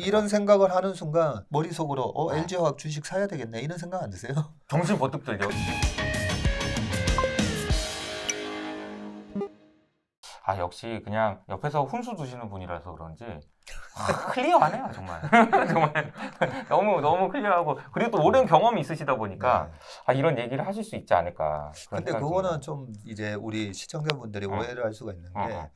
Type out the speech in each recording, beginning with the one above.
이런 생각을 하는 순간 머릿속으로 어. LG화학 주식 사야 되겠네 이런 생각 안 드세요? 정신 번뜩 들죠. 아 역시 그냥 옆에서 훈수 두시는 분이라서 그런지 클리어하네요 정말. 정말 너무 클리어하고 그리고 또 오랜 경험이 있으시다 보니까 네. 아 이런 얘기를 하실 수 있지 않을까. 그런 근데 생각이 그거는 듭니다. 좀 이제 우리 시청자분들이 어. 오해를 할 수가 있는 어, 게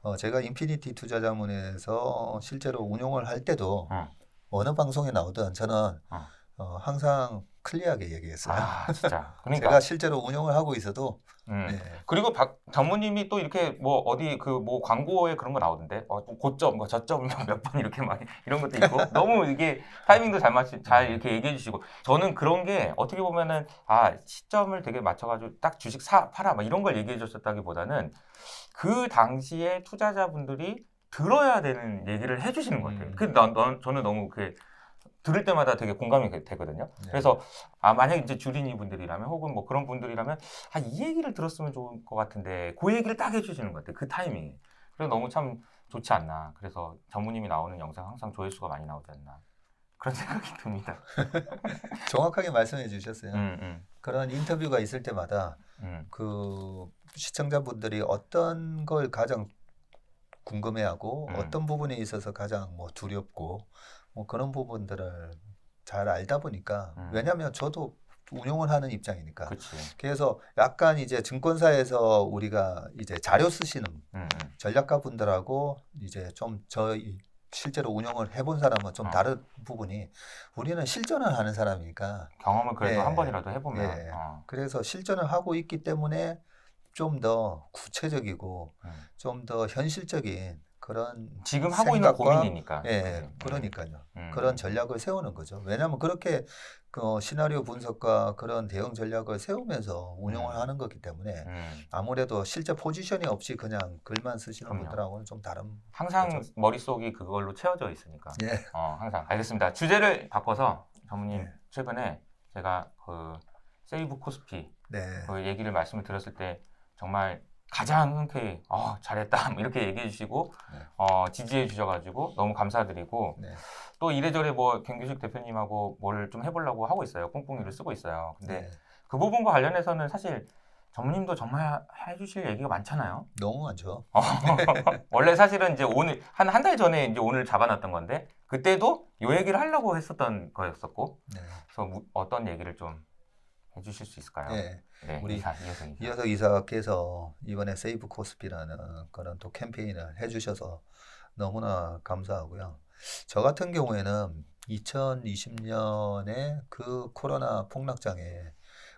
어, 제가 인피니티 투자자문에서 실제로 운용을 할 때도 어. 어느 방송에 나오든 저는 어. 항상 클리어하게 얘기했어요. 아 진짜. 그러니까. 제가 실제로 운용을 하고 있어도 네. 그리고 장모님이 또 이렇게 뭐 어디 그 뭐 광고에 그런 거 나오던데 고점 뭐 저점 몇 번 이렇게 막 이런 것도 있고 너무 이게 타이밍도 잘 이렇게 얘기해 주시고 저는 그런 게 어떻게 보면은 아 시점을 되게 맞춰가지고 딱 주식 팔아 막 이런 걸 얘기해 주셨다기보다는 그 당시에 투자자분들이 들어야 되는 얘기를 해주시는 것 같아요. 저는 너무 그 들을 때마다 되게 공감이 되거든요. 네. 그래서 만약에 이제 주린이 분들이라면 혹은 뭐 그런 분들이라면 이 얘기를 들었으면 좋을 것 같은데 그 얘기를 딱 해주시는 것 같아요. 그 타이밍에. 그래서 너무 참 좋지 않나. 그래서 전무님이 나오는 영상 항상 조회수가 많이 나오지 않나. 그런 생각이 듭니다. 정확하게 말씀해 주셨어요. 그런 인터뷰가 있을 때마다 그 시청자분들이 어떤 걸 가장 궁금해하고 어떤 부분에 있어서 가장 뭐 두렵고 뭐 그런 부분들을 잘 알다 보니까 왜냐하면 저도 운용을 하는 입장이니까. 그치. 그래서 약간 이제 증권사에서 우리가 이제 자료 쓰시는 전략가 분들하고 이제 좀 저희 실제로 운영을 해본 사람은 좀 다른 부분이 우리는 실전을 하는 사람이니까 경험을 그래도 예, 한 번이라도 해보면 예. 그래서 실전을 하고 있기 때문에 좀 더 구체적이고 좀 더 현실적인 그런 지금 하고 있는 생각과 고민이니까. 예, 그러니까요. 그런 전략을 세우는 거죠. 왜냐하면 그렇게 그 시나리오 분석과 그런 대응 전략을 세우면서 운영을 하는 거기 때문에 아무래도 실제 포지션이 없이 그냥 글만 쓰시는 그럼요. 분들하고는 좀 다른 항상 거죠. 머릿속이 그걸로 채워져 있으니까. 예. 항상. 알겠습니다. 주제를 바꿔서 전무님 네. 최근에 제가 그 세이브 코스피 네. 그 얘기를 말씀을 드렸을 때 정말 가장 흔쾌히 잘했다 뭐 이렇게 얘기해 주시고 지지해 주셔가지고 너무 감사드리고 네. 또 이래저래 뭐 경규식 대표님하고 뭘 좀 해보려고 하고 있어요. 꿍꿍이를 쓰고 있어요. 근데 네. 그 부분과 관련해서는 사실 전무님도 정말 해주실 얘기가 많잖아요. 너무 많죠. 원래 사실은 이제 오늘 한 달 전에 이제 오늘 잡아놨던 건데 그때도 요 얘기를 하려고 했었던 거였었고 네. 그래서 어떤 얘기를 좀 해주실 수 있을까요? 네. 네, 우리 이효석 이효석 이사께서 이번에 세이브 코스피라는 그런 또 캠페인을 해주셔서 너무나 감사하고요. 저 같은 경우에는 2020년에 그 코로나 폭락장에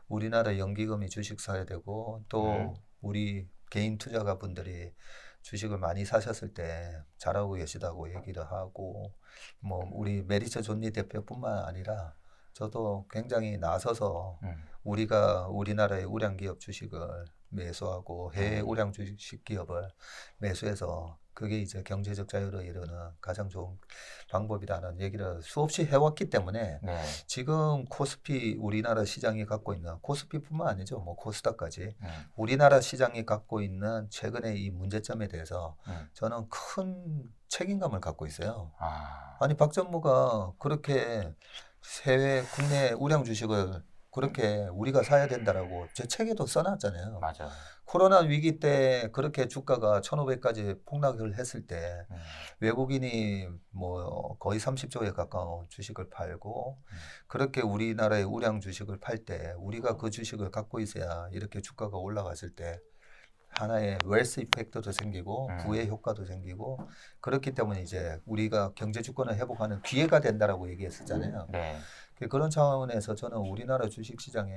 우리나라 연기금이 주식 사야 되고 또 우리 개인 투자가 분들이 주식을 많이 사셨을 때 잘하고 계시다고 얘기를 하고 뭐 우리 메리처 존니 대표뿐만 아니라 저도 굉장히 나서서 우리가 우리나라의 우량기업 주식을 매수하고 해외 우량 주식 기업을 매수해서 그게 이제 경제적 자유를 이루는 가장 좋은 방법이라는 얘기를 수없이 해왔기 때문에 지금 코스피 우리나라 시장이 갖고 있는 코스피뿐만 아니죠. 뭐 코스닥까지 우리나라 시장이 갖고 있는 최근의 이 문제점에 대해서 저는 큰 책임감을 갖고 있어요. 아니 박전무가 그렇게 해외 국내 우량 주식을 그렇게 우리가 사야 된다라고 제 책에도 써놨잖아요. 맞아. 코로나 위기 때 그렇게 주가가 1,500까지 폭락을 했을 때 외국인이 뭐 거의 30조에 가까운 주식을 팔고 그렇게 우리나라의 우량 주식을 팔 때 우리가 그 주식을 갖고 있어야 이렇게 주가가 올라갔을 때 하나의 웰스 이펙트도 생기고 부의 효과도 생기고 그렇기 때문에 이제 우리가 경제 주권을 회복하는 기회가 된다라고 얘기했었잖아요. 네. 그런 차원에서 저는 우리나라 주식시장에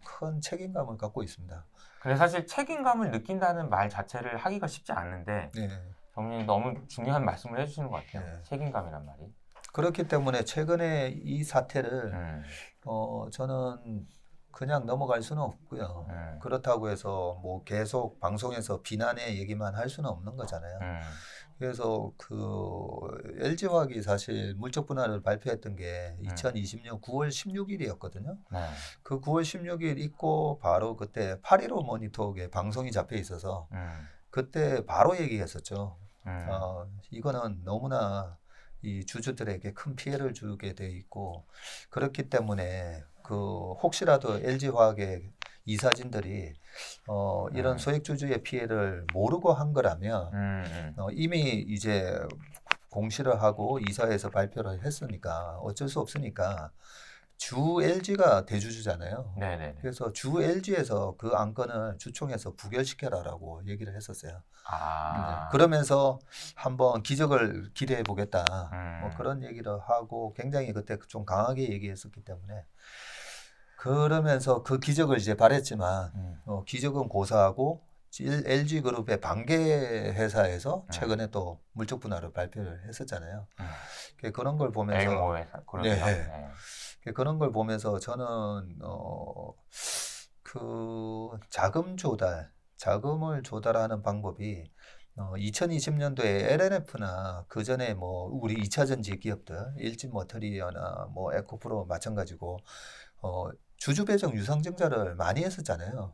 큰 책임감을 갖고 있습니다. 근데 사실 책임감을 느낀다는 말 자체를 하기가 쉽지 않는데 네. 정말 너무 중요한 말씀을 해주시는 것 같아요. 네. 책임감이란 말이. 그렇기 때문에 최근에 이 사태를 저는 그냥 넘어갈 수는 없고요. 그렇다고 해서 뭐 계속 방송에서 비난의 얘기만 할 수는 없는 거잖아요. 그래서 그 LG화학이 사실 물적 분할을 발표했던 게 2020년 9월 16일이었거든요. 그 9월 16일 있고 바로 그때 8.15 모니터에 방송이 잡혀 있어서 그때 바로 얘기했었죠. 이거는 너무나 이 주주들에게 큰 피해를 주게 돼 있고 그렇기 때문에 그 혹시라도 LG화학의 이사진들이 이런 소액 주주의 피해를 모르고 한 거라면 이미 이제 공시를 하고 이사회에서 발표를 했으니까 어쩔 수 없으니까 주 LG가 대주주잖아요. 네네. 그래서 주 LG에서 그 안건을 주총에서 부결시켜라라고 얘기를 했었어요. 그러면서 한번 기적을 기대해 보겠다. 뭐 그런 얘기를 하고 굉장히 그때 좀 강하게 얘기했었기 때문에 그러면서 그 기적을 이제 바랬지만 기적은 고사하고 LG그룹의 반개 회사에서 최근에 또 물적 분할을 발표를 했었잖아요. 그런 걸 보면서 A모 회사 그룹이요. 그런 걸 보면서 저는 그 자금을 조달하는 방법이 2020년도에 LNF나 그 전에 뭐 우리 2차전지 기업들 일진머터리얼이나 뭐 에코프로 마찬가지고 주주 배정 유상증자를 많이 했었잖아요.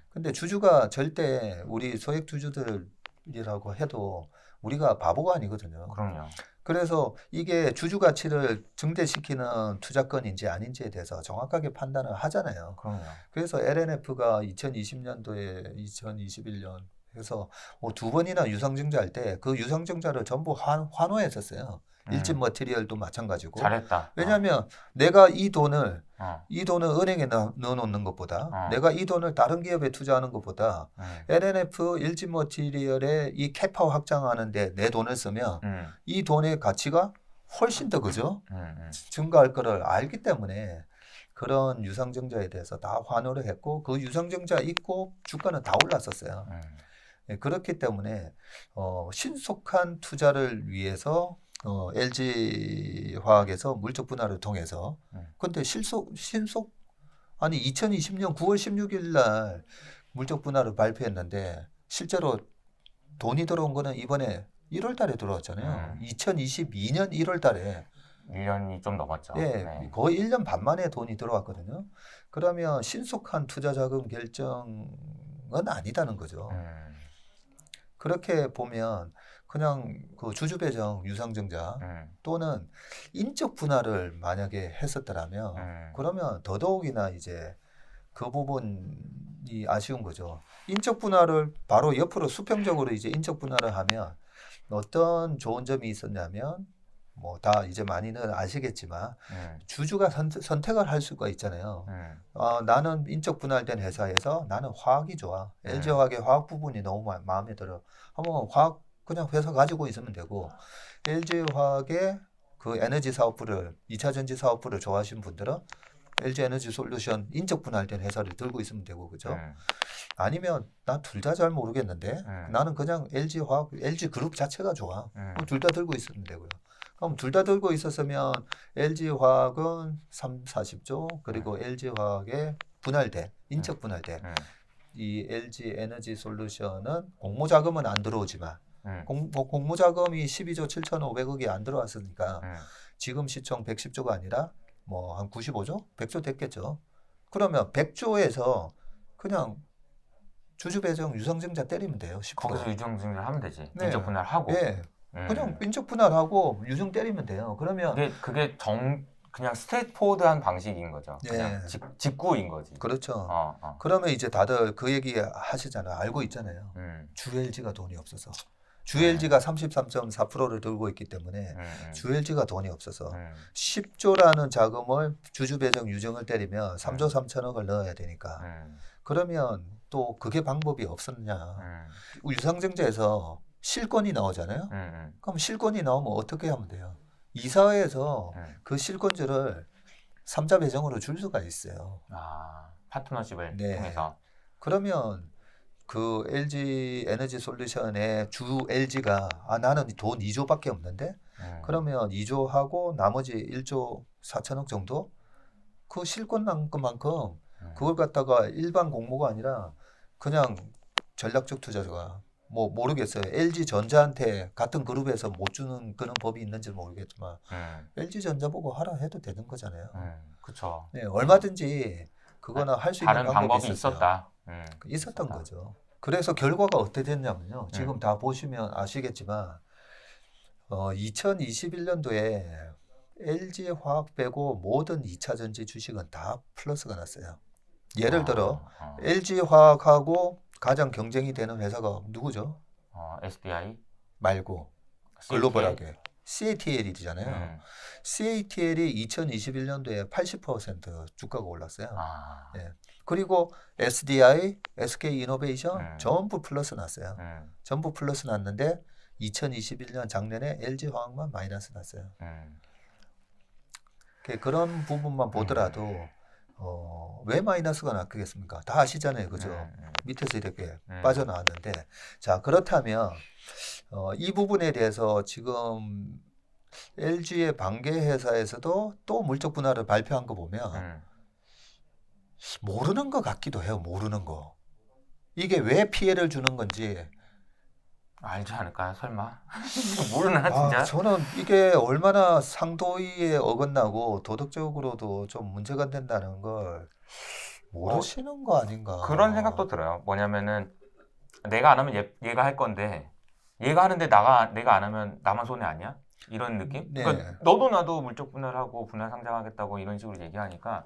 근데 주주가 절대 우리 소액 주주들이라고 해도 우리가 바보가 아니거든요. 그럼요. 그래서 이게 주주 가치를 증대시키는 투자건인지 아닌지에 대해서 정확하게 판단을 하잖아요. 그럼요. 그래서 LNF가 2020년도에 2021년 해서 뭐 2번이나 유상증자할 때 그 유상증자를 전부 환호했었어요. 일진 머티리얼도 마찬가지고. 잘했다. 왜냐하면 내가 이 돈을 은행에 넣어놓는 것보다 내가 이 돈을 다른 기업에 투자하는 것보다 LNF 일진 머티리얼의 이 캐파 확장하는데 내 돈을 쓰면 이 돈의 가치가 훨씬 더 그죠? 증가할 거를 알기 때문에 그런 유상증자에 대해서 다 환호를 했고 그 유상증자 있고 주가는 다 올랐었어요. 그렇기 때문에 신속한 투자를 위해서 LG화학에서 물적 분할을 통해서 근데 아니 2020년 9월 16일 날 물적 분할을 발표했는데 실제로 돈이 들어온 거는 이번에 1월 달에 들어왔잖아요. 2022년 1월 달에 1년이 좀 넘었죠. 네. 거의 1년 반 만에 돈이 들어왔거든요. 그러면 신속한 투자 자금 결정은 아니다는 거죠. 그렇게 보면 그냥 그 주주 배정 유상증자 또는 인적 분할을 만약에 했었더라면 그러면 더더욱이나 이제 그 부분이 아쉬운 거죠. 인적 분할을 바로 옆으로 수평적으로 이제 인적 분할을 하면 어떤 좋은 점이 있었냐면 뭐 다 이제 많이는 아시겠지만 주주가 선택을 할 수가 있잖아요. 나는 인적 분할된 회사에서 나는 화학이 좋아. LG화학의 화학 부분이 너무 마음에 들어. 한번 화학 그냥 회사 가지고 있으면 되고 LG화학의 그 에너지 사업부를 2차 전지 사업부를 좋아하시는 분들은 LG 에너지 솔루션 인적 분할된 회사를 들고 있으면 되고 그죠? 아니면 난 둘 다 잘 모르겠는데 나는 그냥 LG화학, LG그룹 자체가 좋아. 둘 다 들고 있으면 되고요. 그럼 둘 다 들고 있었으면 LG화학은 40조 그리고 LG화학의 분할된 인적 분할된 이 LG 에너지 솔루션은 공모자금은 안 들어오지만 공모자금이 12조 7,500억이 안 들어왔으니까 지금 시총 110조가 아니라 뭐 한 95조? 100조 됐겠죠. 그러면 100조에서 그냥 주주 배정 유상증자 때리면 돼요. 10%. 거기서 유상증자를 하면 되지. 네. 인적 분할하고. 네. 그냥 인적 분할하고 유증 때리면 돼요. 그러면 그게 그냥 스트레이트포워드한 방식인 거죠. 네. 그냥 직구인 거지. 그렇죠. 그러면 이제 다들 그 얘기 하시잖아요. 알고 있잖아요. 주 LG가 돈이 없어서. 주 LG가 33.4%를 들고 있기 때문에 주 LG가 돈이 없어서 10조라는 자금을 주주 배정 유증을 때리면 3조 3천억을 넣어야 되니까 그러면 또 그게 방법이 없었냐. 유상증자에서 실권이 나오잖아요. 그럼 실권이 나오면 어떻게 하면 돼요? 이사회에서 그 실권주를 3자 배정으로 줄 수가 있어요. 파트너십을 네. 통해서. 그러면 그 LG 에너지 솔루션의 주 LG가 나는 돈 2조밖에 없는데 그러면 2조하고 나머지 1조 4천억 정도 그 실권 난 것만큼 그걸 갖다가 일반 공모가 아니라 그냥 전략적 투자자가 뭐 모르겠어요. LG전자한테 같은 그룹에서 못 주는 그런 법이 있는지 모르겠지만 LG전자 보고 하라 해도 되는 거잖아요. 그렇죠. 네, 얼마든지 그거나 할 수 있는 다른 방법이 있었다. 있었던 거죠. 그래서 결과가 어떻게 됐냐면요. 지금 다 보시면 아시겠지만 2021년도에 LG 화학 빼고 모든 2차 전지 주식은 다 플러스가 났어요. 예를 들어 LG 화학하고 가장 경쟁이 되는 회사가 누구죠? SDI 말고 글로벌하게 CATL이잖아요. CATL이 2021년도에 80% 주가가 올랐어요. 예. 그리고 SDI, SK이노베이션 전부 플러스 났어요. 전부 플러스 났는데 2021년 작년에 LG 화학만 마이너스 났어요. 그런 부분만 보더라도 왜 마이너스가 났겠습니까? 다 아시잖아요, 그죠? 밑에서 이렇게 빠져나왔는데, 자 그렇다면 이 부분에 대해서 지금 LG의 반개 회사에서도 또 물적 분할을 발표한 거 보면 모르는 것 같기도 해요. 모르는 거. 이게 왜 피해를 주는 건지 알지 않을까요? 설마? 모르나 진짜? 저는 이게 얼마나 상도위에 어긋나고 도덕적으로도 좀 문제가 된다는 걸 모르시는 거 아닌가. 그런 생각도 들어요. 뭐냐면은 내가 안 하면 얘가 할 건데 얘가 하는데 내가 안 하면 나만 손해 아니야? 이런 느낌? 네. 그러니까 너도 나도 물적 분할하고 분할 상장하겠다고 이런 식으로 얘기하니까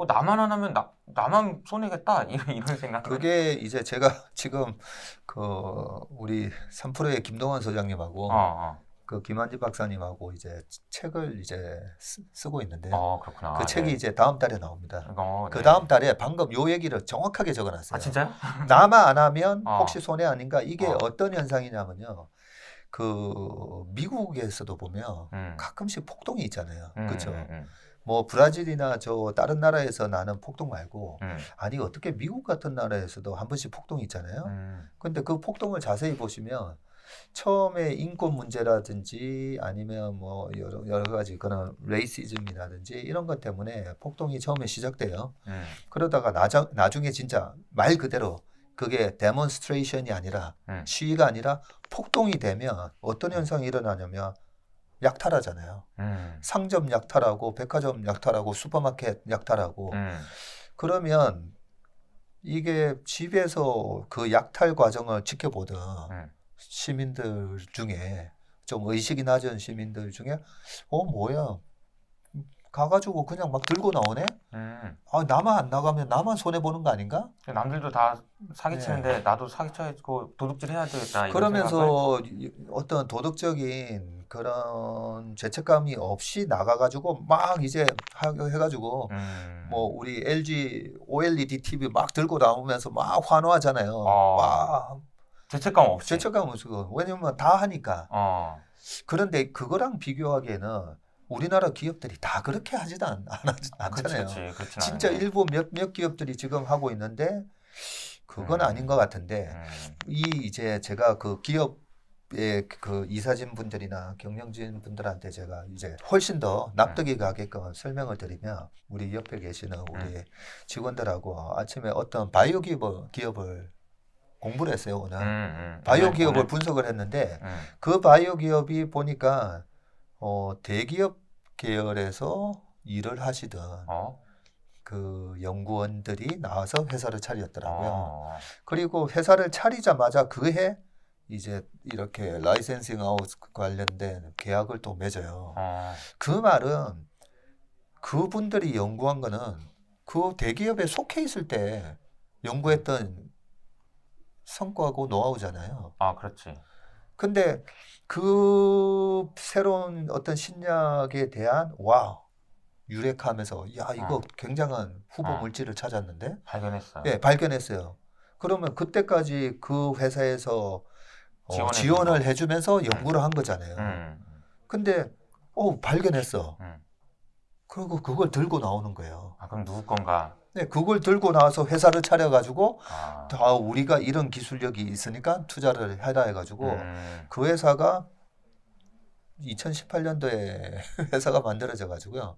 나만 안 하면 나만 손해겠다 이런 생각. 그게 이제 제가 지금 우리 3프로의 김동완 소장님하고 그 김한지 박사님하고 이제 책을 이제 쓰고 있는데요. 그렇구나. 그 책이 네. 이제 다음 달에 나옵니다. 그 네. 다음 달에 방금 요 얘기를 정확하게 적어놨어요. 진짜요? 나만 안 하면 혹시 손해 아닌가? 이게 어떤 현상이냐면요. 미국에서도 보면 가끔씩 폭동이 있잖아요. 그렇죠? 뭐 브라질이나 다른 나라에서 나는 폭동 말고 아니 어떻게 미국 같은 나라에서도 한 번씩 폭동이 있잖아요. 근데 그 폭동을 자세히 보시면 처음에 인권 문제라든지 아니면 뭐 여러 가지 그런 레이시즘이라든지 이런 것 때문에 폭동이 처음에 시작돼요. 그러다가 나중에 진짜 말 그대로 그게 데몬스트레이션이 아니라 시위가 아니라 폭동이 되면 어떤 현상이 일어나냐면 약탈하잖아요. 상점 약탈하고 백화점 약탈하고 슈퍼마켓 약탈하고 그러면 이게 집에서 그 약탈 과정을 지켜보던 시민들 중에 좀 의식이 낮은 시민들 중에 뭐야 가가지고 그냥 막 들고 나오네? 나만 안 나가면 나만 손해보는 거 아닌가? 남들도 다 사기치는데 나도 사기쳐야고 도둑질 해야 되겠다. 그러면서 어떤 도덕적인 그런 죄책감이 없이 나가가지고 막 이제 해가지고 뭐 우리 LG OLED TV 막 들고 나오면서 막 환호하잖아요. 와 죄책감 없이. 죄책감 없이 왜냐면 다 하니까. 그런데 그거랑 비교하기에는 우리나라 기업들이 다 그렇게 하지도 않잖아요. 그렇지, 진짜 일부 몇 기업들이 지금 하고 있는데 그건 아닌 것 같은데 이제 제가 그 기업의 그 이사진 분들이나 경영진 분들한테 제가 이제 훨씬 더 납득이 가게끔 설명을 드리면 우리 옆에 계시는 우리 직원들하고 아침에 어떤 바이오 기업을 공부를 했어요 오늘. 바이오 기업을 분석을 했는데 그 바이오 기업이 보니까 대기업 계열에서 일을 하시던 그 연구원들이 나와서 회사를 차렸더라고요. 그리고 회사를 차리자마자 그해 이제 이렇게 라이센싱 아웃 관련된 계약을 또 맺어요. 그 말은 그분들이 연구한 거는 그 대기업에 속해 있을 때 연구했던 성과고 노하우잖아요. 그렇지. 근데 그 새로운 어떤 신약에 대한 유레카하면서 이거 굉장한 후보 물질을 찾았는데 발견했어요. 네, 발견했어요. 그러면 그때까지 그 회사에서 지원을 해주면서 연구를 한 거잖아요. 근데 발견했어. 그리고 그걸 들고 나오는 거예요. 그럼 누구 건가? 네, 그걸 들고 나와서 회사를 차려가지고 다 우리가 이런 기술력이 있으니까 투자를 해라 해가지고 그 회사가 2018년도에 회사가 만들어져 가지고요.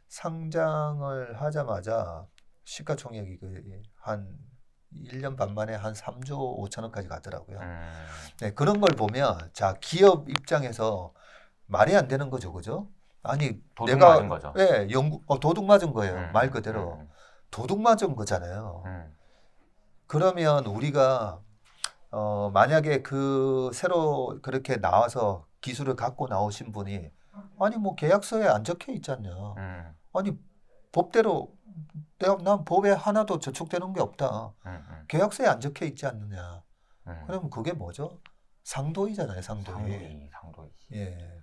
상장을 하자마자 시가총액이 한 1년 반 만에 한 3조 5천억까지 가더라고요. 네, 그런 걸 보면 자 기업 입장에서 말이 안 되는 거죠, 그죠? 아니 도둑 맞은 거죠. 네, 도둑 맞은 거예요. 말 그대로 도둑 맞은 거잖아요. 그러면 우리가 만약에 그 새로 그렇게 나와서 기술을 갖고 나오신 분이 아니 뭐 계약서에 안 적혀 있지 않냐. 아니 법대로 난 법에 하나도 저촉되는 게 없다. 계약서에 안 적혀 있지 않느냐. 그러면 그게 뭐죠? 상도이잖아요, 상도이. 상도이. 예.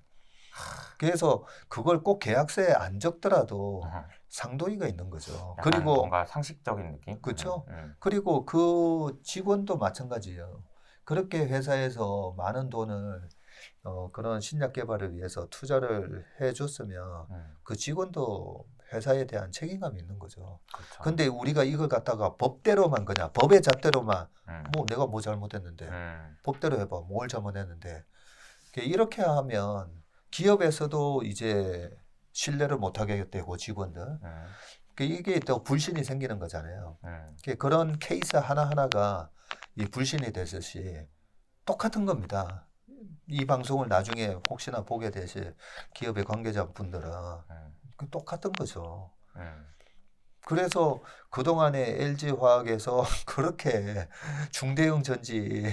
그래서 그걸 꼭 계약서에 안 적더라도 상도이가 있는 거죠. 그리고 뭔가 상식적인 느낌. 그렇죠. 그리고 그 직원도 마찬가지예요. 그렇게 회사에서 많은 돈을 그런 신약 개발을 위해서 투자를 해줬으면 그 직원도 회사에 대한 책임감이 있는 거죠. 그렇죠. 근데 우리가 이걸 갖다가 법대로만 그냥 법의 잣대로만 뭐 내가 뭐 잘못했는데 법대로 해봐 뭘 잘못했는데 이렇게 하면 기업에서도 이제 신뢰를 못하게 되고 직원들 이게 또 불신이 생기는 거잖아요. 그런 케이스 하나하나가 이 불신이 되듯이 똑같은 겁니다. 이 방송을 나중에 혹시나 보게 되실 기업의 관계자분들은 똑같은 거죠. 그래서 그동안에 LG화학에서 그렇게 중대형 전지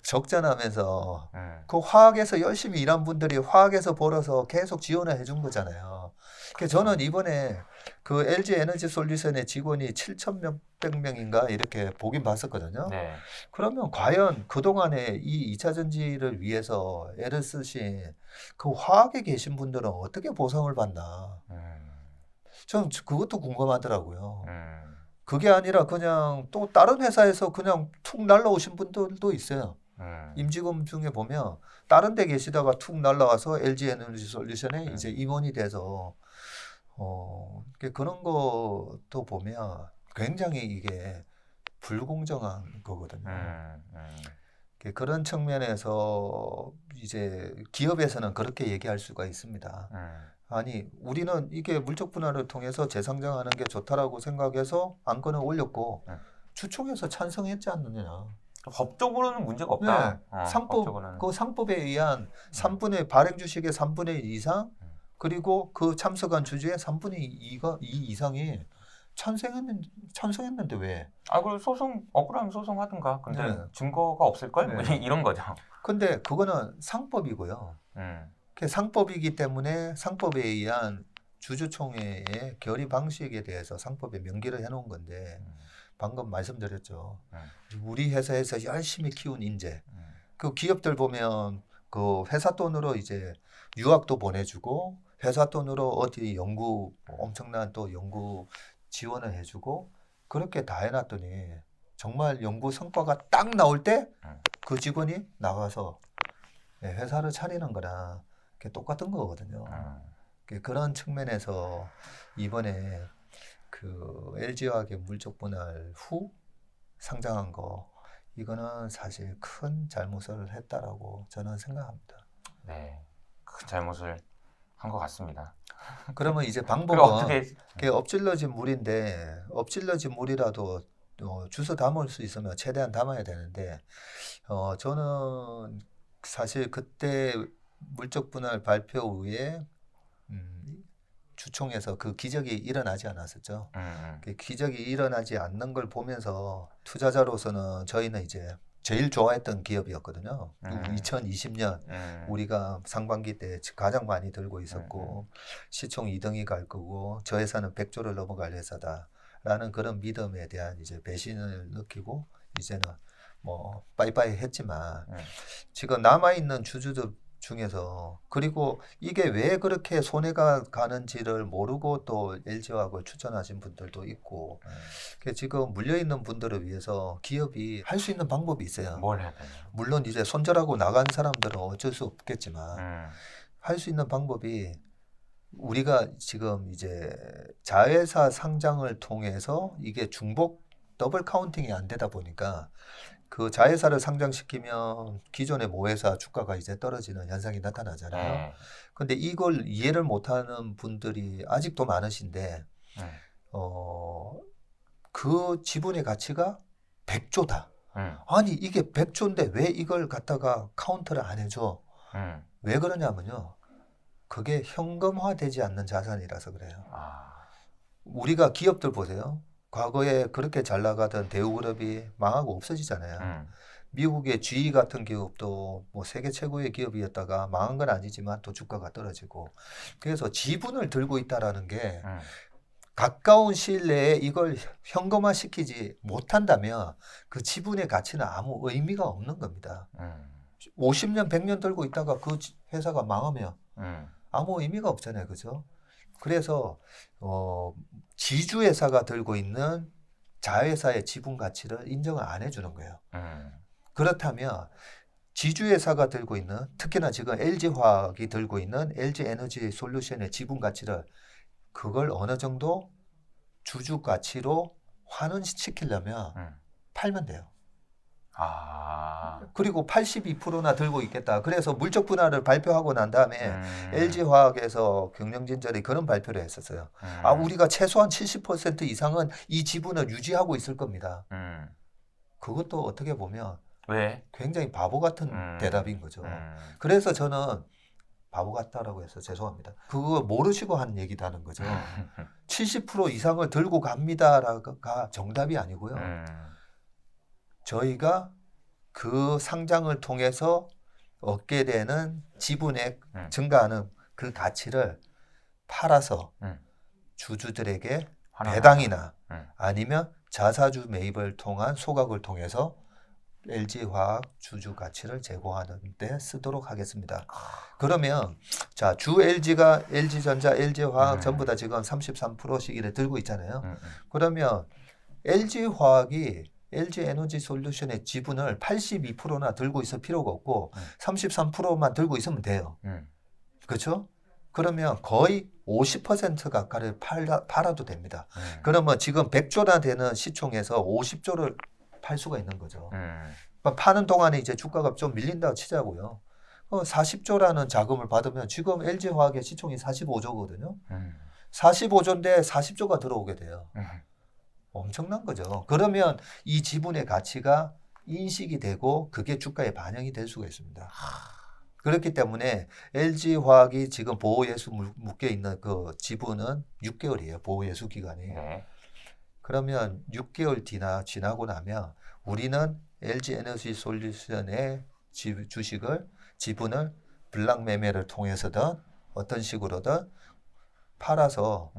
적자나면서 그 화학에서 열심히 일한 분들이 화학에서 벌어서 계속 지원을 해준 거잖아요. 그래서 저는 이번에 그 LG 에너지 솔루션의 직원이 7,000몇 명인가 이렇게 보긴 봤었거든요. 네. 그러면 과연 그동안에 이 2차 전지를 위해서 애를 쓰신 그 화학에 계신 분들은 어떻게 보상을 받나. 저는 그것도 궁금하더라고요. 그게 아니라 그냥 또 다른 회사에서 그냥 툭 날라오신 분들도 있어요. 임직원 중에 보면 다른 데 계시다가 툭 날라와서 LG 에너지 솔루션에 이제 임원이 돼서 그런 것도 보면 굉장히 이게 불공정한 거거든요. 그런 측면에서 이제 기업에서는 그렇게 얘기할 수가 있습니다. 아니 우리는 이게 물적 분할을 통해서 재상장하는 게 좋다라고 생각해서 안건을 올렸고 주총에서 찬성했지 않느냐. 법적으로는 문제가 없다. 네. 그 상법에 의한 3분의 발행 주식의 3분의 1 이상 그리고 그 참석한 주주의 3분의 2 이상이 찬성했는데 왜? 그리고 억울하면 소송하든가. 근데 네. 증거가 없을걸? 네. 이런 거죠. 근데 그거는 상법이고요. 그 상법이기 때문에 상법에 의한 주주총회의 결의 방식에 대해서 상법에 명기를 해놓은 건데 방금 말씀드렸죠. 우리 회사에서 열심히 키운 인재. 그 기업들 보면 그 회사 돈으로 이제 유학도 보내주고 회사 돈으로 어디 엄청난 또 연구 지원을 해주고 그렇게 다 해놨더니 정말 연구 성과가 딱 나올 때 그 직원이 나가서 회사를 차리는 거랑 똑같은 거거든요. 그런 측면에서 이번에 그 LG화학의 물적 분할 후 상장한 거 이거는 사실 큰 잘못을 했다라고 저는 생각합니다. 네, 큰 잘못을 한 것 같습니다. 그러면 이제 그럼 방법은 어떻게 엎질러진 물인데 엎질러진 물이라도 주워 담을 수 있으면 최대한 담아야 되는데 저는 사실 그때 물적 분할 발표 후에 주총에서 그 기적이 일어나지 않았었죠. 그 기적이 일어나지 않는 걸 보면서 투자자로서는 저희는 이제 제일 좋아했던 기업이었거든요. 2020년 우리가 상반기 때 가장 많이 들고 있었고 시총 2등이 갈 거고 저 회사는 100조를 넘어갈 회사다라는 그런 믿음에 대한 이제 배신을 느끼고 이제는 뭐 빠이빠이 했지만 지금 남아있는 주주들 중에서 그리고 이게 왜 그렇게 손해가 가는지를 모르고 또 LG화학을 추천하신 분들도 있고 지금 물려있는 분들을 위해서 기업이 할 수 있는 방법이 있어요. 뭘 해야 되냐? 물론 이제 손절하고 나간 사람들은 어쩔 수 없겠지만 할 수 있는 방법이 우리가 지금 이제 자회사 상장을 통해서 이게 중복 더블 카운팅이 안 되다 보니까 그 자회사를 상장시키면 기존의 모회사 주가가 이제 떨어지는 현상이 나타나잖아요. 근데 이걸 이해를 못하는 분들이 아직도 많으신데 그 지분의 가치가 100조다. 아니 이게 100조인데 왜 이걸 갖다가 카운트를 안 해줘? 왜 그러냐면요. 그게 현금화되지 않는 자산이라서 그래요. 우리가 기업들 보세요. 과거에 그렇게 잘 나가던 대우그룹이 망하고 없어지잖아요. 미국의 GE 같은 기업도 뭐 세계 최고의 기업이었다가 망한 건 아니지만 또 주가가 떨어지고 그래서 지분을 들고 있다라는 게 가까운 시일 내에 이걸 현금화시키지 못한다면 그 지분의 가치는 아무 의미가 없는 겁니다. 50년, 100년 들고 있다가 그 회사가 망하면 아무 의미가 없잖아요. 그죠? 그래서 지주회사가 들고 있는 자회사의 지분 가치를 인정을 안 해주는 거예요. 그렇다면 지주회사가 들고 있는 특히나 지금 LG화학이 들고 있는 LG에너지 솔루션의 지분 가치를 그걸 어느 정도 주주 가치로 환원시키려면 팔면 돼요. 그리고 82%나 들고 있겠다. 그래서 물적 분할을 발표하고 난 다음에 LG화학에서 경영진들이 그런 발표를 했었어요. 우리가 최소한 70% 이상은 이 지분을 유지하고 있을 겁니다. 그것도 어떻게 보면 왜? 굉장히 바보 같은 대답인 거죠. 그래서 저는 바보 같다라고 해서 죄송합니다. 그거 모르시고 한 얘기다는 거죠. 70% 이상을 들고 갑니다가 정답이 아니고요. 저희가 그 상장을 통해서 얻게 되는 지분액 증가하는 그 가치를 팔아서 주주들에게 배당이나 아니면 자사주 매입을 통한 소각을 통해서 LG화학 주주 가치를 제고하는 데 쓰도록 하겠습니다. 그러면 자, 주 LG가 LG전자, LG화학 전부 다 지금 33%씩 이래 들고 있잖아요. 그러면 LG화학이 LG에너지 솔루션의 지분을 82%나 들고 있을 필요가 없고 33%만 들고 있으면 돼요. 그렇죠? 그러면 거의 50% 가까이를 팔아도 됩니다. 그러면 지금 100조나 되는 시총에서 50조를 팔 수가 있는 거죠. 파는 동안에 이제 주가가 좀 밀린다고 치자고요. 40조라는 자금을 받으면 지금 LG화학의 시총이 45조거든요. 45조인데 40조가 들어오게 돼요. 엄청난 거죠. 그러면 이 지분의 가치가 인식이 되고 그게 주가에 반영이 될 수가 있습니다. 그렇기 때문에 LG화학이 지금 보호예수 묶여 있는 그 지분은 6개월이에요. 보호예수 기간이. 그러면 6개월 지나고 나면 우리는 LG에너지 솔루션의 지분을 블락 매매를 통해서든 어떤 식으로든 팔아서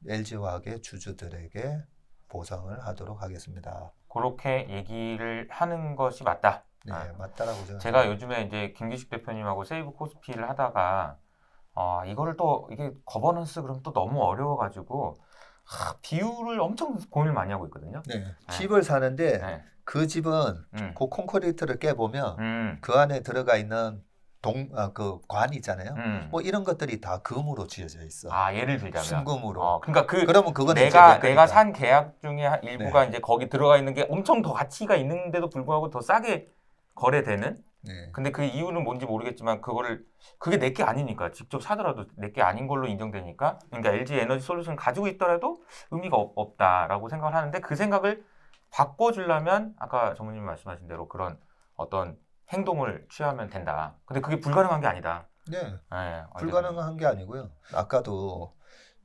LG화학의 주주들에게 보상을 하도록 하겠습니다. 그렇게 얘기를 하는 것이 맞다. 네, 맞다라고 저는. 제가 요즘에 이제 김규식 대표님하고 세이브 코스피를 하다가 이거를 또 이게 거버넌스 그럼 또 너무 어려워가지고 비율을 엄청 고민을 많이 하고 있거든요. 네, 집을 사는데 그 집은 그 콘크리트를 깨보면 그 안에 들어가 있는 그 관 있잖아요. 뭐 이런 것들이 다 금으로 지어져 있어. 예를 들자면 순금으로. 그러니까 그러면 그건 내가 산 계약 중에 일부가 이제 거기 들어가 있는 게 엄청 더 가치가 있는데도 불구하고 더 싸게 거래되는. 근데 그 이유는 뭔지 모르겠지만 그게 내 게 아니니까 직접 사더라도 내 게 아닌 걸로 인정되니까 그러니까 LG 에너지 솔루션 가지고 있더라도 의미가 없다라고 생각을 하는데 그 생각을 바꿔주려면 아까 전무님 말씀하신 대로 그런 어떤 행동을 취하면 된다. 근데 그게 불가능한 게 아니다. 네, 불가능한 게 아니고요. 아까도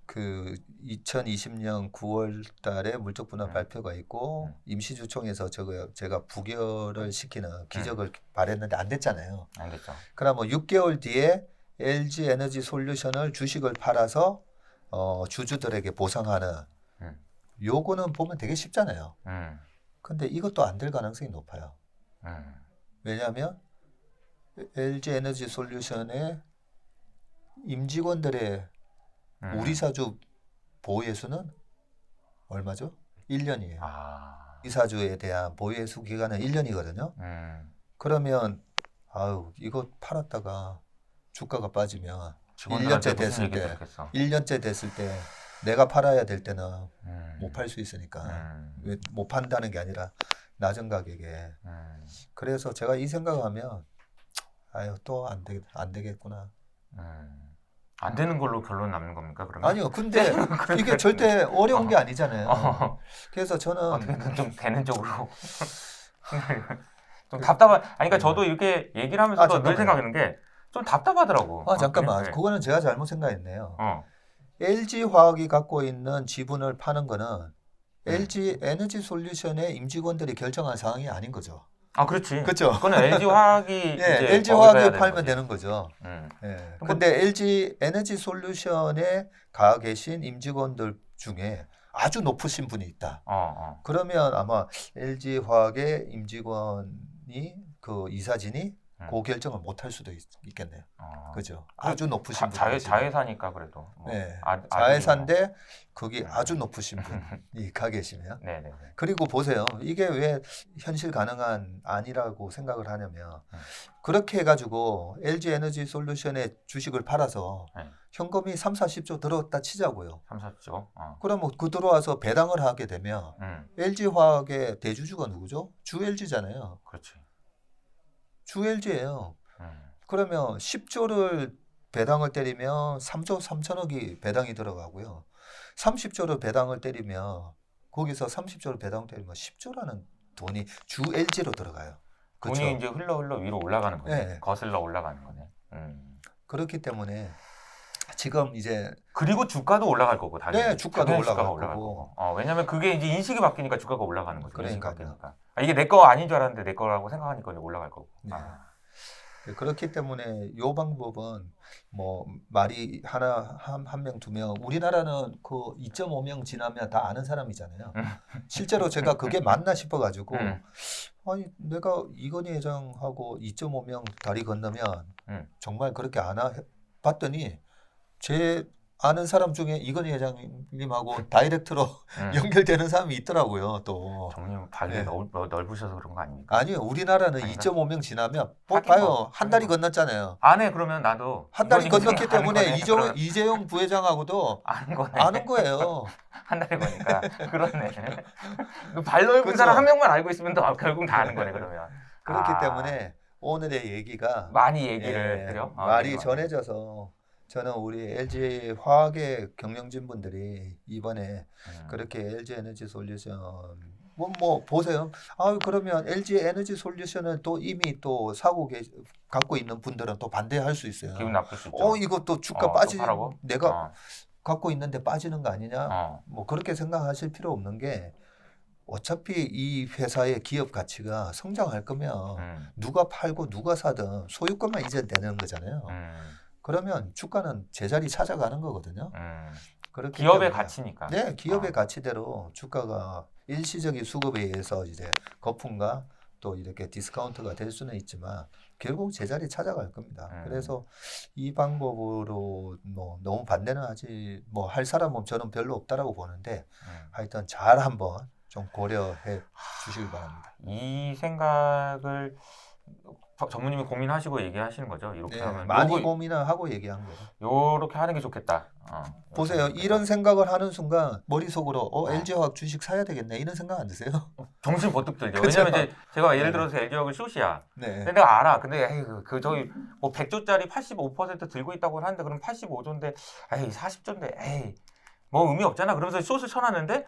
그 2020년 9월 달에 물적 분할 발표가 있고 임시주총에서 제가 부결을 시키는 기적을 발했는데 안 됐잖아요. 안 됐죠. 그러면 6개월 뒤에 LG 에너지 솔루션을 주식을 팔아서 주주들에게 보상하는 요거는 보면 되게 쉽잖아요. 근데 이것도 안 될 가능성이 높아요. 왜냐하면 LG 에너지 솔루션의 임직원들의 우리사주 보호예수는 얼마죠? 1년이에요. 우리사주에 대한 보호예수 기간은 1년이거든요. 그러면 이거 팔았다가 주가가 빠지면 1년째 됐을 때 내가 팔아야 될 때는 못 팔 수 있으니까 왜 못 판다는 게 아니라 낮은 가격에. 그래서 제가 이 생각하면 또 안 되겠구나. 안 되는 걸로 결론 남는 겁니까? 그러면? 아니요. 근데 이게 절대 어려운 게 아니잖아요. 그래서 저는 어떻게든 좀 되는 쪽으로 좀 답답한. 그러니까 저도 이렇게 얘기를 하면서도 늘 생각하는 게 좀 답답하더라고. 잠깐만. 그거는 제가 잘못 생각했네요. LG화학이 갖고 있는 지분을 파는 거는 LG 에너지 솔루션의 임직원들이 결정한 사항이 아닌 거죠. 아, 그렇지. 그렇죠? 그거는 LG 화학이 예, 이제 LG 거기서 해야 화학에 되는 팔면 거지. 되는 거죠. 음. 예. 뭐- 근데 LG 에너지 솔루션에 가 계신 임직원들 중에 아주 높으신 분이 있다. 그러면 아마 LG 화학의 임직원이 그 이사진이 그 결정을 못 할 수도 있겠네요. 그죠? 아주 높으신 분. 자회사니까 그래도. 뭐 네. 아들이면. 자회사인데 거기 아주 높으신 분이 가 계시면. 네네네. 그리고 보세요. 이게 왜 현실 가능한 아니라고 생각을 하냐면 그렇게 해가지고 LG 에너지 솔루션의 주식을 팔아서 네. 현금이 3, 40조 들어왔다 치자고요. 3, 4조. 그러면 그 들어와서 배당을 하게 되면 LG 화학의 대주주가 누구죠? 주 LG잖아요. 그렇지. 주 LG예요. 그러면 10조를 배당을 때리면 3조 3천억이 배당이 들어가고요. 30조를 배당을 때리면 거기서 30조를 배당 때리면 10조라는 돈이 주 LG로 들어가요. 그쵸? 돈이 이제 흘러 위로 올라가는 거네. 네. 거슬러 올라가는 거네. 그렇기 때문에 지금 이제 그리고 주가도 올라갈 거고 당연히. 네, 주가도 당연히 올라갈 주가가 거고. 왜냐면 그게 이제 인식이 바뀌니까 주가가 올라가는 거죠. 인식이 그러니까요. 바뀌니까. 이게 내 거 아닌 줄 알았는데 내 거라고 생각하니까 이제 올라갈 거고. 네. 그렇기 때문에 이 방법은 뭐 말이 한 명, 두 명. 우리나라는 그 2.5명 지나면 다 아는 사람이잖아요. 실제로 제가 그게 맞나 싶어가지고 아니 내가 이건희 회장하고 2.5명 다리 건너면 정말 그렇게 아나 봤더니 제 아는 사람 중에 이건희 회장님하고 다이렉트로 연결되는 사람이 있더라고요. 또 정님 발이 네. 넓으셔서 그런 거 아닙니까? 아니요, 우리나라는 아닌가? 2.5명 지나면 하긴 봐요. 뭐, 한 다리 하긴 건넜잖아요. 안 해 그러면 나도 한 다리 이건 건넜기 인생 아는 때문에 거네, 그러면. 이재용 부회장하고도 아는 거네. 아는 거예요. 한 달에 거니까 그렇네. 발 넓은 그죠? 사람 한 명만 알고 있으면 또 결국 다 아는 거네 그러면. 그렇기 때문에 오늘의 얘기가 많이 얘기를 드려. 말이 얘기를 전해져서 저는 우리 LG 화학의 경영진 분들이 이번에 그렇게 LG 에너지 솔루션 뭐 보세요. 그러면 LG 에너지 솔루션을 또 이미 또 갖고 있는 분들은 또 반대할 수 있어요. 기분 나쁠 수 있죠. 이거 또 주가 또 빠지는 사라고? 내가 갖고 있는데 빠지는 거 아니냐? 뭐 그렇게 생각하실 필요 없는 게 어차피 이 회사의 기업 가치가 성장할 거면 누가 팔고 누가 사든 소유권만 이전되는 거잖아요. 그러면 주가는 제자리 찾아가는 거거든요. 기업의 가치니까. 네, 기업의 가치대로 주가가 일시적인 수급에 의해서 이제 거품과 또 이렇게 디스카운트가 될 수는 있지만 결국 제자리 찾아갈 겁니다. 그래서 이 방법으로 뭐 너무 반대는 할 사람은 저는 별로 없다라고 보는데 하여튼 잘 한번 좀 고려해 주시기 바랍니다. 이 생각을 전무님이 고민하시고 얘기하시는 거죠. 이렇게 하면 많이 고민을 하고 얘기한 거죠. 요렇게 하는 게 좋겠다. 보세요. 이런 생각을 하는 순간 머릿속으로 LG화학 주식 사야 되겠네 이런 생각 안 드세요? 정신 번뜩 들죠. 그쵸? 왜냐면 이제 제가 예를 들어서 LG화학을 숏이야. 네. 근데 내가 알아. 근데 에이, 저기 뭐 100조짜리 85% 들고 있다고 하는데 그럼 85조인데 에이 40조인데 에이 뭐 의미 없잖아. 그러면서 숏을 쳐놨는데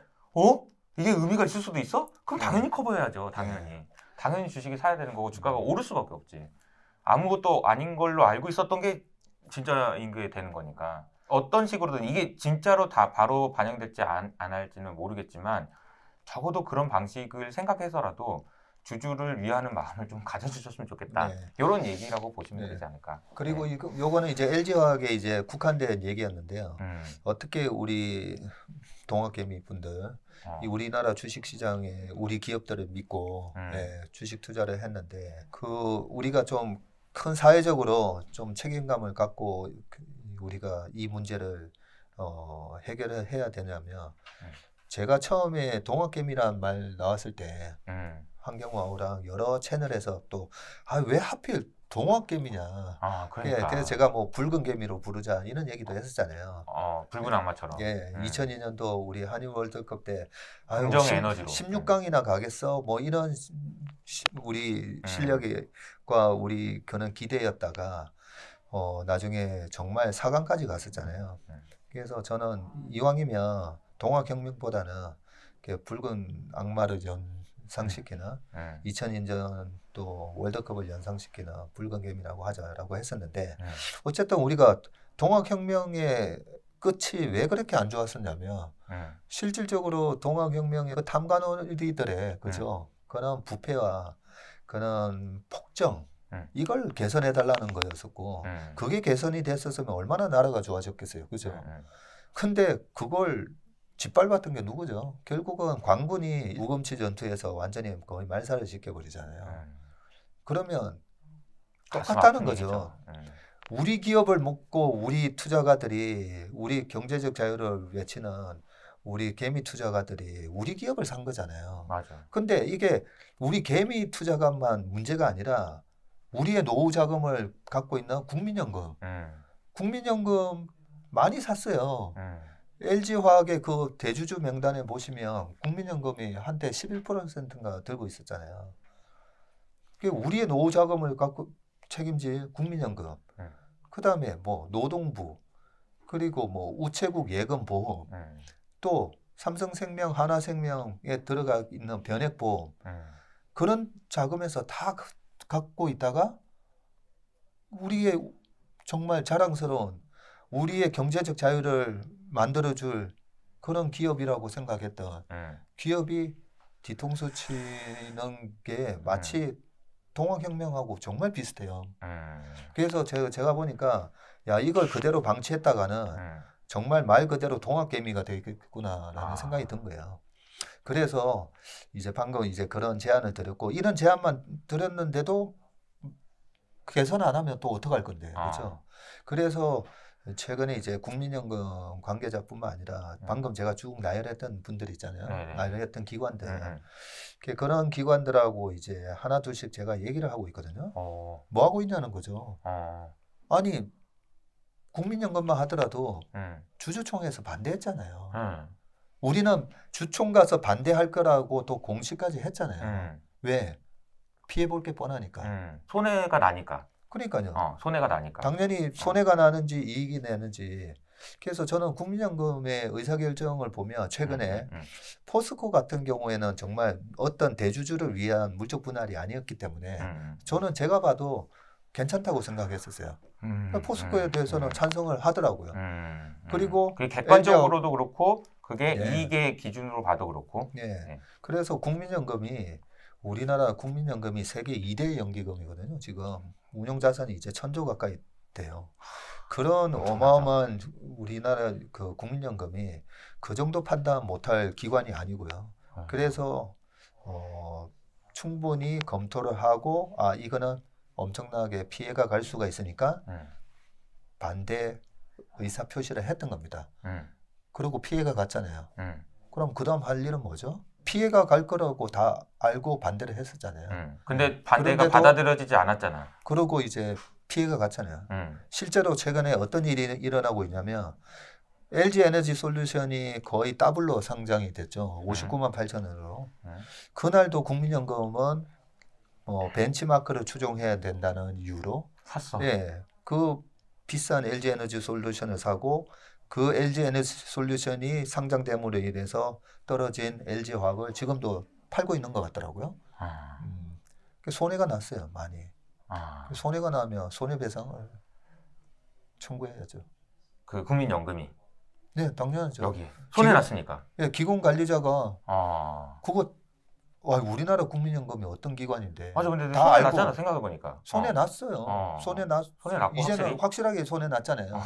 이게 의미가 있을 수도 있어? 그럼 당연히 커버해야죠. 당연히 주식이 사야 되는 거고 주가가 오를 수밖에 없지. 아무것도 아닌 걸로 알고 있었던 게 진짜인 게 되는 거니까. 어떤 식으로든 이게 진짜로 다 바로 반영될지 안 할지는 모르겠지만 적어도 그런 방식을 생각해서라도 주주를 위하는 마음을 좀 가져주셨으면 좋겠다. 이런 얘기라고 보시면 되지 않을까. 그리고 요거는 이제 LG화학에 이제 국한된 얘기였는데요. 어떻게 우리 동학개미 분들 이 우리나라 주식시장에 우리 기업들을 믿고 주식 투자를 했는데 우리가 좀 큰 사회적으로 좀 책임감을 갖고 우리가 이 문제를 해결을 해야 되냐면 제가 처음에 동학개미란 말 나왔을 때 환경와우랑 여러 채널에서 또 왜 하필 동학개미냐. 그러니까. 그래서 제가 뭐 붉은 개미로 부르자 이런 얘기도 했었잖아요. 붉은 악마처럼. 2002년도 우리 한일 월드컵 때 긍정의 에너지로 16강이나 가겠어. 뭐 이런 우리 실력과 우리 그런 기대였다가 나중에 정말 4강까지 갔었잖아요. 그래서 저는 이왕이면 동학혁명보다는 붉은 악마를 연상시키는 2002년 또 월드컵을 연상시키는 붉은 개미라고 하자라고 했었는데 어쨌든 우리가 동학혁명의 끝이 왜 그렇게 안 좋았었냐면 실질적으로 동학혁명의 그 탐관오리들의 그죠? 그런 부패와 그런 폭정 음. 이걸 개선해 달라는 거였었고 그게 개선이 됐었으면 얼마나 나라가 좋아졌겠어요. 그죠? 근데 그걸 짓밟았던 게 누구죠? 결국은 광군이 우금치 전투에서 완전히 거의 말살을 시켜버리잖아요. 그러면 똑같다는 거죠. 우리 기업을 먹고 우리 투자가들이 우리 경제적 자유를 외치는 우리 개미 투자가들이 우리 기업을 산 거잖아요. 맞아. 근데 이게 우리 개미 투자가만 문제가 아니라 우리의 노후 자금을 갖고 있는 국민연금. 국민연금 많이 샀어요. LG화학의 그 대주주 명단에 보시면 국민연금이 한때 11%인가 들고 있었잖아요. 그게 우리의 노후 자금을 갖고 책임질 국민연금. 그다음에 뭐 노동부 그리고 뭐 우체국 예금보험 또 삼성생명 하나생명에 들어가 있는 변액보험 그런 자금에서 다 갖고 있다가 우리의 정말 자랑스러운 우리의 경제적 자유를 만들어줄 그런 기업이라고 생각했던 기업이 뒤통수 치는 게 마치 동학혁명하고 정말 비슷해요. 그래서 제가 보니까 야 이걸 그대로 방치했다가는 정말 말 그대로 동학개미가 되겠구나라는 생각이 든 거예요. 그래서 이제 방금 이제 그런 제안을 드렸고 이런 제안만 드렸는데도 개선 안 하면 또 어떡할 건데 그렇죠? 그래서 최근에 이제 국민연금 관계자뿐만 아니라 방금 제가 쭉 나열했던 분들 있잖아요. 나열했던 기관들 그런 기관들하고 이제 하나 둘씩 제가 얘기를 하고 있거든요. 뭐 하고 있냐는 거죠. 아니 국민연금만 하더라도 주주총회에서 반대했잖아요. 우리는 주총 가서 반대할 거라고 또 공시까지 했잖아요. 왜? 피해 볼 게 뻔하니까. 손해가 나니까. 그러니까요. 손해가 나니까. 당연히 손해가 나는지 이익이 내는지. 그래서 저는 국민연금의 의사결정을 보면 최근에 포스코 같은 경우에는 정말 어떤 대주주를 위한 물적 분할이 아니었기 때문에 저는 제가 봐도 괜찮다고 생각했었어요. 포스코에 대해서는 찬성을 하더라고요. 그리고 그게 객관적으로도 그렇고 그게 예. 이익의 기준으로 봐도 그렇고. 예. 그래서 국민연금이 우리나라 국민연금이 세계 2대 연기금이거든요. 지금 운용자산이 이제 1,000조 가까이 돼요. 그런 어마어마한 우리나라 그 국민연금이 그 정도 판단 못할 기관이 아니고요. 그래서 충분히 검토를 하고 이거는 엄청나게 피해가 갈 수가 있으니까 반대 의사 표시를 했던 겁니다. 그리고 피해가 갔잖아요. 그럼 그다음 할 일은 뭐죠? 피해가 갈 거라고 다 알고 반대를 했었잖아요. 근데 반대가 그런데도- 받아들여지지 않았잖아. 그러고 이제 피해가 갔잖아요. 실제로 최근에 어떤 일이 일어나고 있냐면 LG 에너지 솔루션이 거의 더블로 상장이 됐죠. 59만 8천원으로. 그날도 국민연금은 벤치마크를 추종해야 된다는 이유로 샀어. 예, 그 비싼 LG 에너지 솔루션을 사고 그 LG 에너지 솔루션이 상장됨으로 인해서 떨어진 LG 화학을 지금도 팔고 있는 것 같더라고요. 손해가 났어요, 많이. 손해가 나면 손해배상을 청구해야죠. 그 국민연금이 네, 당연하죠. 여기 손해 났으니까. 예, 기금 관리자가 그거 우리나라 국민연금이 어떤 기관인데? 맞아, 근데 다 손해 알고 났잖아 생각해 보니까. 손해 났어요. 손해 났고 이제는 확실하게 손해 났잖아요.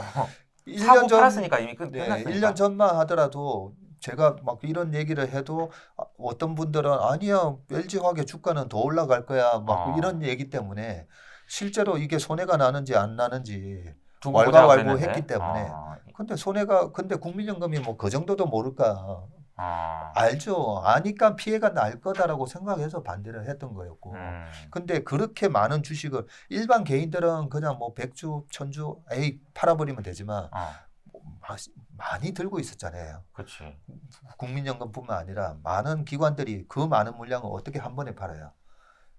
사고 팔았으니까 이미 끝났으니까. 1년 전만 하더라도 제가 막 이런 얘기를 해도 어떤 분들은 아니야 LG화학의 주가는 더 올라갈 거야 막 이런 얘기 때문에 실제로 이게 손해가 나는지 안 나는지 왈가왈부했기 때문에 근데 국민연금이 뭐 그 정도도 모를까 알죠. 아니까 피해가 날 거다라고 생각해서 반대를 했던 거였고 근데 그렇게 많은 주식을 일반 개인들은 그냥 뭐 100주 1000주 팔아버리면 되지만 많이 들고 있었잖아요. 그렇지. 국민연금뿐만 아니라 많은 기관들이 그 많은 물량을 어떻게 한 번에 팔아요.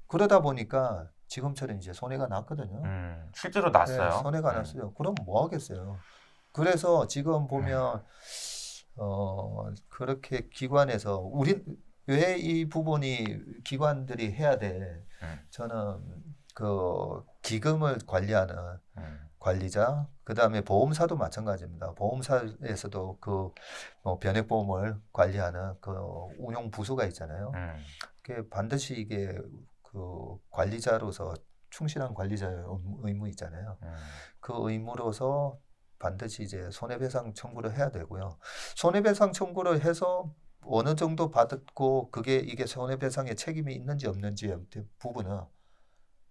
그러다 보니까 지금처럼 이제 손해가 났거든요. 실제로 났어요. 네, 손해가 났어요. 그럼 뭐 하겠어요. 그래서 지금 보면 그렇게 기관에서 우리 왜 이 부분이 기관들이 해야 돼? 저는 그 기금을 관리하는 관리자, 그 다음에 보험사도 마찬가지입니다. 보험사에서도 그 변액보험을 관리하는 그 운용 부서가 있잖아요. 그게 반드시 이게 그 관리자로서 충실한 관리자의 의무 있잖아요. 그 의무로서 반드시 이제 손해배상 청구를 해야 되고요. 손해배상 청구를 해서 어느 정도 받았고 이게 손해배상에 책임이 있는지 없는지의 부분은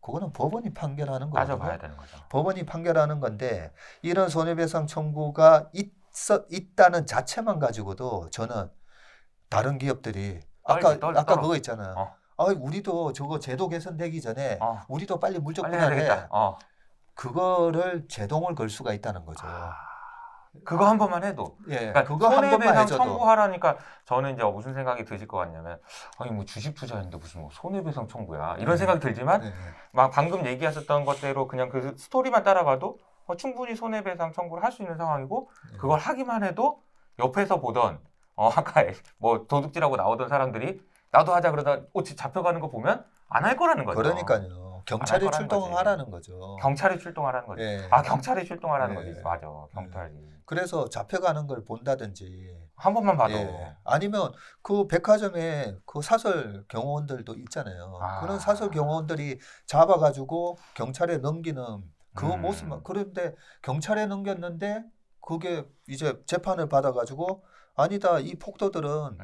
그거는 법원이 판결하는 거거든요. 따져봐야 되는 거죠. 법원이 판결하는 건데 이런 손해배상 청구가 있다는 자체만 가지고도 저는 다른 기업들이 아까 떨어. 그거 있잖아요. 우리도 저거 제도 개선되기 전에 우리도 빨리 물적 빨리 해야 분할해. 되겠다. 그거를 제동을 걸 수가 있다는 거죠. 그거 한 번만 해도. 예, 그러니까 그거 한 번만 손해배상 해줘도. 청구하라니까 저는 이제 무슨 생각이 드실 것 같냐면 아니 뭐 주식 투자했는데 무슨 뭐 손해배상 청구야 이런 생각이 들지만 네. 막 방금 얘기하셨던 것대로 그냥 그 스토리만 따라가도 충분히 손해배상 청구를 할 수 있는 상황이고 그걸 하기만 해도 옆에서 보던 아까 뭐 도둑질하고 나오던 사람들이 나도 하자 그러다 잡혀가는 거 보면 안 할 거라는 거죠. 그러니까요. 경찰이 출동하라는 거죠. 경찰이 출동하라는 거죠. 예. 경찰이 출동하라는 예. 거지. 맞아. 경찰이. 그래서 잡혀가는 걸 본다든지 한 번만 봐도. 아니면 그 백화점에 그 사설 경호원들도 있잖아요. 그런 사설 경호원들이 잡아가지고 경찰에 넘기는 그 모습만. 그런데 경찰에 넘겼는데 그게 이제 재판을 받아가지고 아니다. 이 폭도들은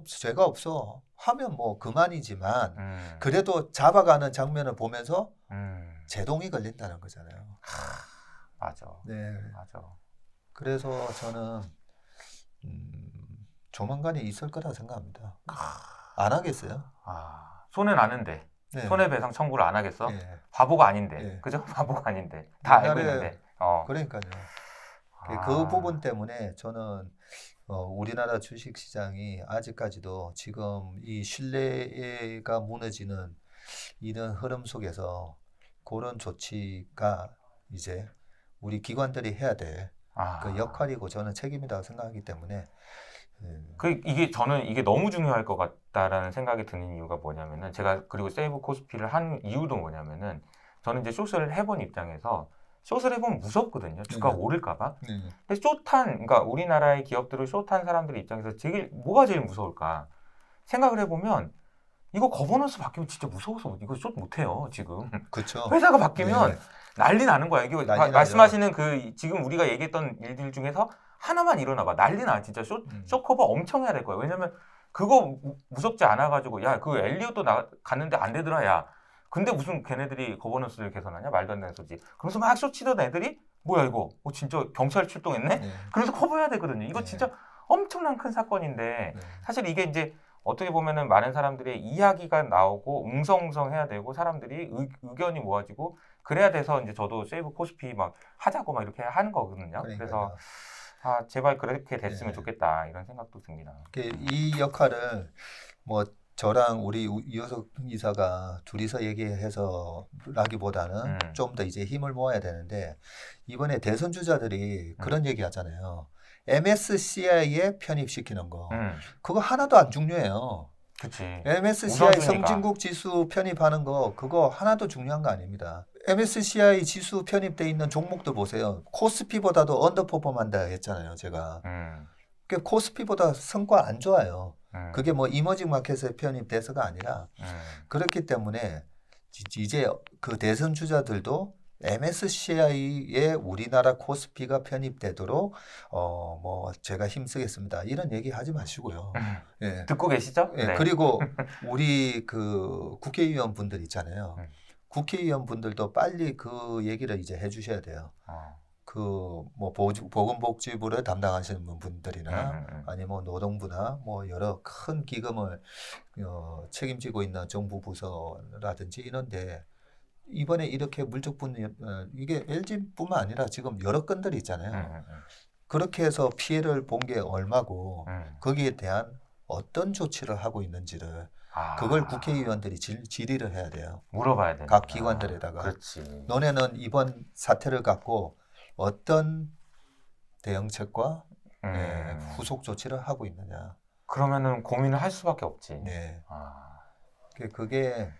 죄가 없어. 하면 뭐 그만이지만 그래도 잡아가는 장면을 보면서 제동이 걸린다는 거잖아요. 맞아. 네. 맞아. 그래서 저는 조만간에 있을 거라 생각합니다. 안 하겠어요? 손해 나는데 네. 손해배상 청구를 안 하겠어? 네. 바보가 아닌데, 네. 그죠? 바보가 아닌데 다 알고 있는데. 그러니까요. 그 부분 때문에 저는 우리나라 주식시장이 아직까지도 지금 이 신뢰가 무너지는 이런 흐름 속에서 그런 조치가 이제 우리 기관들이 해야 될 그 역할이고 저는 책임이라고 생각하기 때문에 저는 이게 너무 중요할 것 같다라는 생각이 드는 이유가 뭐냐면은 제가 그리고 세이브 코스피를 한 이유도 뭐냐면은 저는 이제 숏을 해본 입장에서 숏을 해보면 무섭거든요. 주가가 오를까봐. 근데 그러니까 우리나라의 기업들을 숏한 사람들 입장에서 뭐가 제일 무서울까 생각을 해보면 이거 거버넌스 바뀌면 진짜 무서워서 이거 숏 못해요 지금. 그렇죠. 회사가 바뀌면 난리 나는 거야. 이게 말씀하시는 지금 우리가 얘기했던 일들 중에서 하나만 일어나봐 난리 나. 진짜 숏 커버 엄청 해야 될 거야. 왜냐면 그거 무섭지 않아가지고 야 그 엘리엇도 갔는데 안 되더라 야. 근데 무슨 걔네들이 거버넌스를 개선하냐? 말도 안 되는 소지. 그래서 막 숏 치던 애들이 뭐야 이거? 진짜 경찰 출동했네? 그래서 커버해야 되거든요. 이거 진짜 엄청난 큰 사건인데 사실 이게 이제 어떻게 보면은 많은 사람들의 이야기가 나오고 웅성웅성해야 되고 사람들이 의견이 모아지고 그래야 돼서 이제 저도 세이브 코스피 막 하자고 막 이렇게 하는 거거든요. 그래서 제발 그렇게 됐으면 좋겠다 이런 생각도 듭니다. 이 역할을 뭐 저랑 우리 이효석 이사가 둘이서 얘기해서라기보다는 좀 더 이제 힘을 모아야 되는데 이번에 대선 주자들이 그런 얘기 하잖아요. MSCI에 편입시키는 거. 그거 하나도 안 중요해요. 그치. MSCI 선진국 지수 편입하는 거 그거 하나도 중요한 거 아닙니다. MSCI 지수 편입돼 있는 종목들 보세요. 코스피보다도 언더퍼폼한다 했잖아요, 제가. 코스피보다 성과 안 좋아요. 그게 뭐 이머징 마켓에 편입돼서가 아니라 그렇기 때문에 이제 그 대선 주자들도 MSCI에 우리나라 코스피가 편입되도록 뭐 제가 힘쓰겠습니다. 이런 얘기 하지 마시고요. 듣고 계시죠? 네. 그리고 우리 그 국회의원 분들 있잖아요. 국회의원 분들도 빨리 그 얘기를 이제 해주셔야 돼요. 그 뭐 보건복지부를 담당하시는 분들이나 아니면 뭐 노동부나 뭐 여러 큰 기금을 책임지고 있는 정부 부서라든지 이런데 이번에 이렇게 물적분 이게 LG뿐만 아니라 지금 여러 건들이 있잖아요. 그렇게 해서 피해를 본 게 얼마고 거기에 대한 어떤 조치를 하고 있는지를 그걸 국회의원들이 질의를 해야 돼요. 물어봐야 돼요. 각 기관들에다가. 그렇지. 너네는 이번 사태를 갖고 어떤 대응책과 후속 조치를 하고 있느냐. 그러면은 고민을 할 수밖에 없지. 네. 그게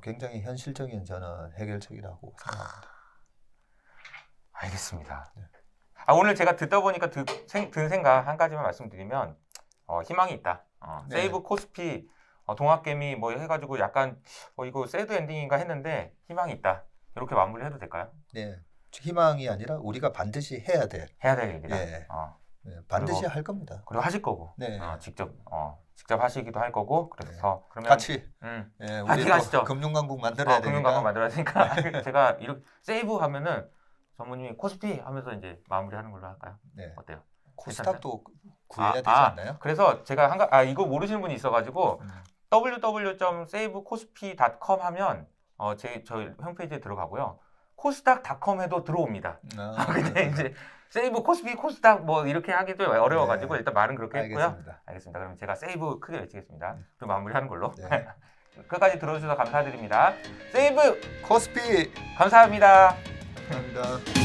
굉장히 현실적인 저는 해결책이라고 생각합니다. 알겠습니다. 오늘 제가 듣다 보니까 든 생각 한 가지만 말씀드리면 희망이 있다. 세이브 코스피 동학개미 뭐 해가지고 약간 이거 새드 엔딩인가 했는데 희망이 있다. 이렇게 마무리해도 될까요? 네. 희망이 아니라 우리가 반드시 해야 돼. 해야 될 얘기다. 예. 네, 반드시 그리고- 할 겁니다. 그리고 하실 거고. 네. 직접 하시기도 할 거고. 그래서 그러면 같이 같이 우리도 가시죠. 금융강국 만들어야 금융강화 되니까. 만들어야 되니까 제가 이렇게 세이브 하면은 전무님이 코스피 하면서 이제 마무리하는 걸로 할까요? 네. 어때요? 코스닥도 구해야 되지 않나요? 그래서 제가 이거 모르시는 분이 있어가지고 www.savecospy.com 하면 저희 홈페이지에 들어가고요. 코스닥.com에도 들어옵니다. 근데 이제 세이브 코스피 코스닥 뭐 이렇게 하기도 어려워가지고 네. 일단 말은 그렇게 했고요. 알겠습니다. 그럼 제가 세이브 크게 외치겠습니다. 그럼 마무리하는 걸로. 네. 끝까지 들어주셔서 감사드립니다. 세이브 코스피 감사합니다. 감사합니다.